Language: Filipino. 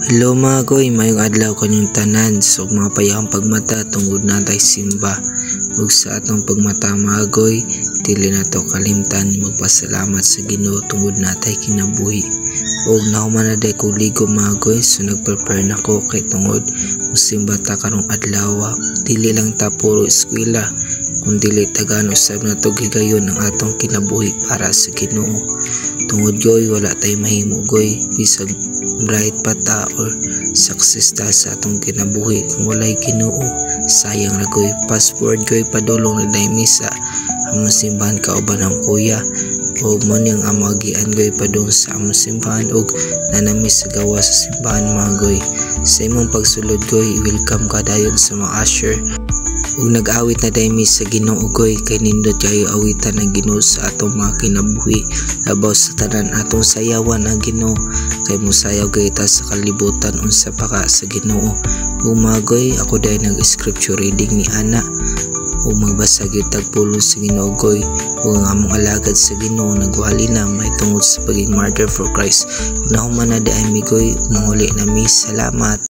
Hello mga goy, mayong adlaw kanyang tanan. So mga payahang pagmata tungod natay simba. Ug sa atong pagmata mga goy, dili nato kalimtan magpasalamat sa Ginoo tungod natay kinabuhi. Og nahuman na day ko ligo mga goy, so nagprepare nako kay tungod musimba ta karong adlaw. Dili lang ta puro eskwela, kundi tagano usab nato gigayon ang atong kinabuhi para sa Ginoo. Tungod goy, wala tay mahimo goy bisag bright pa ta or success ta sa atong kinabuhi kung walay Ginoo. Sayang ra goy. Fast forward goy, padulong na day misa among simbahan kauban ang kuya og mo ning amagian goy padung sa among simbahan og nanami sa gawa sa simbahan mga goy. Sa imong pagsulod goy, welcome ka dayon sa mga usher. Ug nag-awit na day sa Ginoo goy, kay nindot kayo awitan ng Ginoo sa atong mga kinabuhi. Labaw sa tanan atong sayawan ang Ginoo, kay musayaw gay ta sa kalibutan unsa pa ka sa Ginoo. Ug mga goy, ako day nag-scripture reading ni ana ug magbasa gyud tagpulong sa Ginoo goy. Ug ang among alagad sa Ginoo nagwali na may tungod sa pagiging martyr for Christ. Ug nahuman na di ay mi goy, manguli na mi. Salamat.